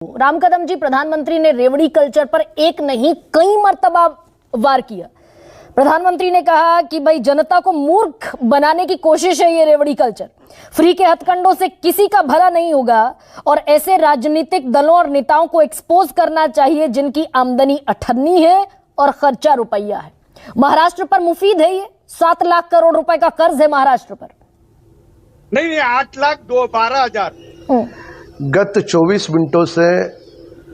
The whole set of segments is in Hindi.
राम कदम जी, प्रधानमंत्री ने रेवड़ी कल्चर पर एक नहीं कई मर्तबा वार किया। प्रधानमंत्री ने कहा कि भाई जनता को मूर्ख बनाने की कोशिश है ये रेवड़ी कल्चर। फ्री के हथकंडों से किसी का भला नहीं होगा और ऐसे राजनीतिक दलों और नेताओं को एक्सपोज करना चाहिए जिनकी आमदनी अठन्नी है और खर्चा रुपया है। महाराष्ट्र पर मुफीद है ये 7 लाख करोड़ रुपए का कर्ज है महाराष्ट्र पर। नहीं 8,12,000। गत 24 मिनटों से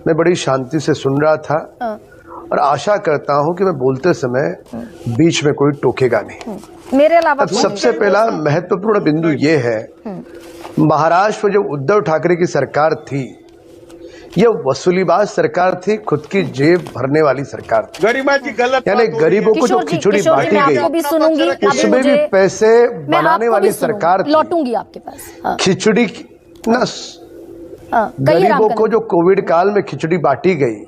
मैं बड़ी शांति से सुन रहा था और आशा करता हूं कि मैं बोलते समय बीच में कोई टोकेगा नहीं। मेरे अलावा सबसे पहला महत्वपूर्ण बिंदु ये है, महाराष्ट्र में जब उद्धव ठाकरे की सरकार थी, यह वसूलीबाज सरकार थी, खुद की जेब भरने वाली सरकार थी। गरीबाची गलत यानी गरीबों को जो खिचड़ी बांटी गई उसमें भी पैसे बनाने वाली सरकार थी। लौटूंगी आपके पास। खिचड़ी न गरीबों को जो कोविड काल में खिचड़ी बांटी गई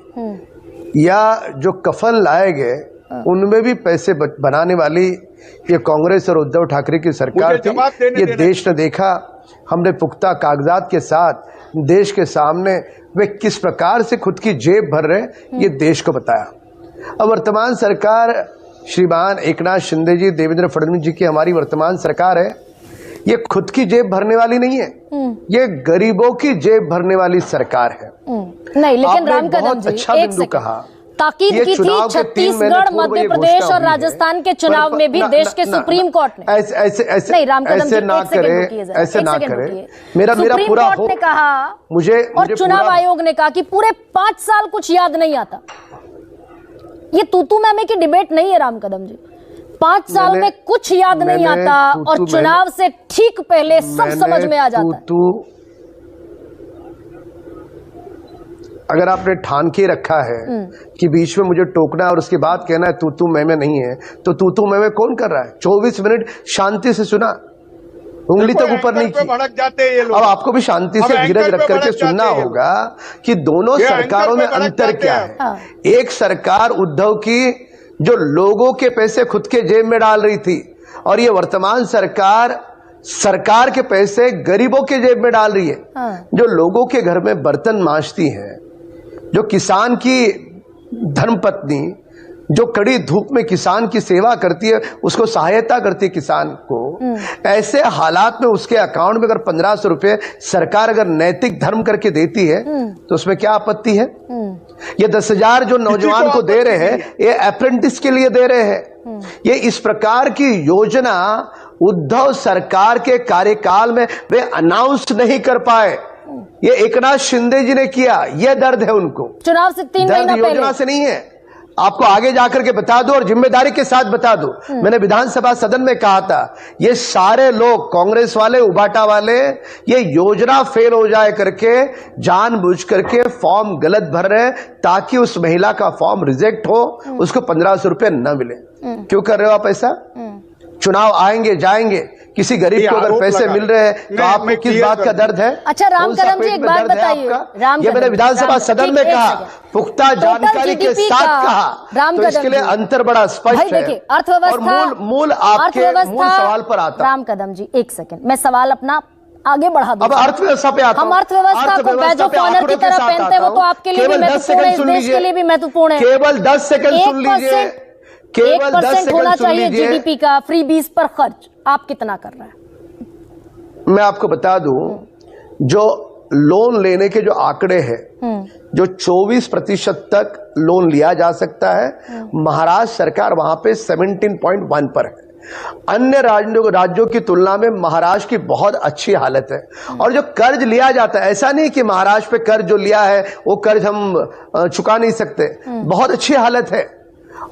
या जो कफन लाए गए उनमें भी पैसे बनाने वाली ये कांग्रेस और उद्धव ठाकरे की सरकार थी। ये देश ने देखा। हमने पुख्ता कागजात के साथ देश के सामने वे किस प्रकार से खुद की जेब भर रहे ये देश को बताया। अब वर्तमान सरकार श्रीमान एकनाथ शिंदे जी, देवेंद्र फडणवीस जी की हमारी वर्तमान सरकार है, ये खुद की जेब भरने वाली नहीं है, ये गरीबों की जेब भरने वाली सरकार है। नहीं, लेकिन राम कदम जी अच्छा एक बिंदु कहा, ताकीद की थी छत्तीसगढ़, मध्य प्रदेश और राजस्थान के चुनाव में भी देश के सुप्रीम कोर्ट ने ऐसे राम कदम ऐसे ना करे, ऐसे ना करे। मेरा पूरा कोर्ट ने कहा मुझे और चुनाव आयोग ने कहा कि पूरे 5 साल कुछ याद नहीं आता। ये तूतू मैमे की डिबेट नहीं है राम कदम जी। 5 साल में कुछ याद नहीं आता और चुनाव से ठीक पहले सब समझ में आ जाता है। अगर आपने ठान के रखा है कि बीच में मुझे टोकना और उसके बाद कहना है तू मैं नहीं है, तो तू मैं कौन कर रहा है? 24 मिनट शांति से सुना, उंगली तक ऊपर नहीं की। भड़क जाते हैं ये लोग। अब आपको भी शांति से धीरज रख करके सुनना होगा कि दोनों सरकारों में अंतर क्या है। एक सरकार उद्धव की जो लोगों के पैसे खुद के जेब में डाल रही थी और ये वर्तमान सरकार के पैसे गरीबों के जेब में डाल रही है। जो लोगों के घर में बर्तन मांजती है, जो किसान की धर्मपत्नी जो कड़ी धूप में किसान की सेवा करती है, उसको सहायता करती है किसान को, ऐसे हालात में उसके अकाउंट में अगर 1500 रुपए सरकार अगर नैतिक धर्म करके देती है तो उसमें क्या आपत्ति है? ये 10,000 जो नौजवान को दे रहे हैं, ये अप्रेंटिस के लिए दे रहे हैं। ये इस प्रकार की योजना उद्धव सरकार के कार्यकाल में वे अनाउंस नहीं कर पाए, ये एकनाथ शिंदे जी ने किया। ये दर्द है उनको। चुनाव से 3 महीना पहले योजना से नहीं है। आपको आगे जाकर के बता दो और जिम्मेदारी के साथ बता दो, मैंने विधानसभा सदन में कहा था, ये सारे लोग कांग्रेस वाले, उबाटा वाले, ये योजना फेल हो जाए करके जानबूझ करके फॉर्म गलत भर रहे ताकि उस महिला का फॉर्म रिजेक्ट हो, उसको 1500 रुपए न मिले। क्यों कर रहे हो आप ऐसा? चुनाव आएंगे जाएंगे, किसी गरीब को अगर पैसे मिल रहे हैं तो आपको किस बात का दर्द है? अच्छा राम कदम जी एक बात बताइए, ये मैंने विधानसभा सदन में कहा, पुख्ता जानकारी के साथ कहा, तो इसके लिए अंतर बड़ा स्पष्ट है। अर्थव्यवस्था और मूल आपके मूल सवाल पर आता। राम कदम जी एक सेकंड, मैं सवाल अपना आगे बढ़ा दूं। अब अर्थव्यवस्था पे आता हूं। हम अर्थव्यवस्था को बैज ऑफ ऑनर की तरह पहनते हैं, वो तो आपके लिए भी महत्वपूर्ण है, इस देश के लिए भी महत्वपूर्ण है। केवल 10 सेकंड सुन लीजिए, केवल 10 सेकंड होना चाहिए जीडीपी का फ्री बीज पर खर्च। आप कितना कर रहे हैं? मैं आपको बता दूं, जो लोन लेने के जो आंकड़े हैं, जो 24% तक लोन लिया जा सकता है, महाराष्ट्र सरकार वहां पे 17.1 पर है। अन्य राज्यों की तुलना में महाराष्ट्र की बहुत अच्छी हालत है। और जो कर्ज लिया जाता है, ऐसा नहीं कि महाराष्ट्र पे कर्ज जो लिया है वो कर्ज हम चुका नहीं सकते, बहुत अच्छी हालत है।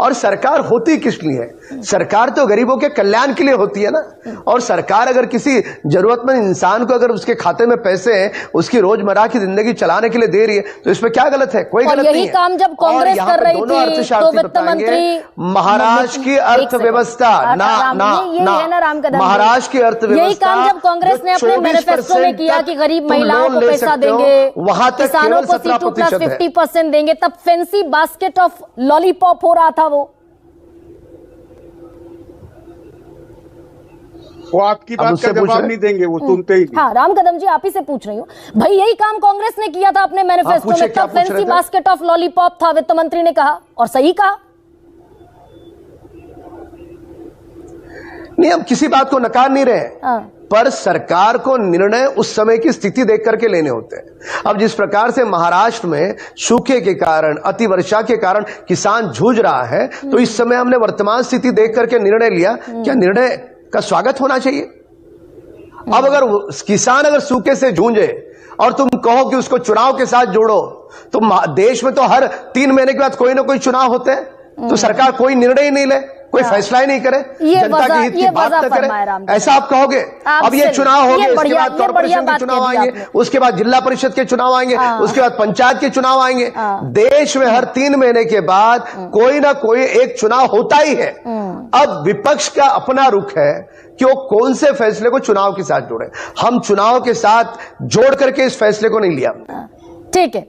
और सरकार होती किस लिए है? सरकार तो गरीबों के कल्याण के लिए होती है ना। और सरकार अगर किसी जरूरतमंद इंसान को अगर उसके खाते में पैसे हैं, उसकी रोजमर्रा की जिंदगी चलाने के लिए दे रही है, तो इसमें क्या गलत है? कोई गलत नहीं है। काम जब कांग्रेस कर रही थी तो वित्त मंत्री महाराष्ट्र की अर्थव्यवस्था महाराष्ट्र की अर्थव्यवस्था, यही काम जब कांग्रेस ने अपने मैनिफेस्टो में किया कि गरीब महिलाओं को पैसा देंगे, वहां तक किसानों को C2+50% देंगे, तब फैंसी बास्केट ऑफ लॉलीपॉप हो रहा था। वो आपकी बात उससे का पूछ जवाब रहे? नहीं देंगे, वो सुनते ही नहीं। हाँ राम कदम जी, आप ही से पूछ रही हूँ भाई, यही काम कांग्रेस ने किया था अपने मैनिफेस्टो पूछे, में, क्या तब पूछ रहे फैंसी थे? बास्केट ऑफ लॉलीपॉप था, वित्त मंत्री ने कहा, और सही कहा। नहीं, हम किसी बात को नकार नहीं रहे, हाँ। पर सरकार को निर्णय उस समय की स्थिति देख करके लेने होते हैं। अब जिस प्रकार से महाराष्ट्र में सूखे के कारण, अतिवर्षा के कारण किसान जूझ रहा है, तो इस समय हमने वर्तमान स्थिति देख करके निर्णय लिया। क्या निर्णय का स्वागत होना चाहिए? अब अगर किसान अगर सूखे से जूझे और तुम कहो कि उसको चुनाव के साथ जोड़ो, तो देश में तो हर 3 महीने के बाद कोई ना कोई चुनाव होते हैं, तो सरकार कोई निर्णय ही नहीं ले, कोई फैसला ही नहीं करे, जनता के हित की बात न करे, ऐसा आप कहोगे? अब ये चुनाव हो गए, इसके बाद कॉर्पोरेशन के चुनाव आएंगे, उसके बाद जिला परिषद के चुनाव आएंगे, उसके बाद पंचायत के चुनाव आएंगे। देश में हर 3 महीने के बाद कोई ना कोई एक चुनाव होता ही है। अब विपक्ष का अपना रुख है कि वो कौन से फैसले को चुनाव के साथ जोड़े। हम चुनाव के साथ जोड़ करके इस फैसले को नहीं लिया। ठीक है,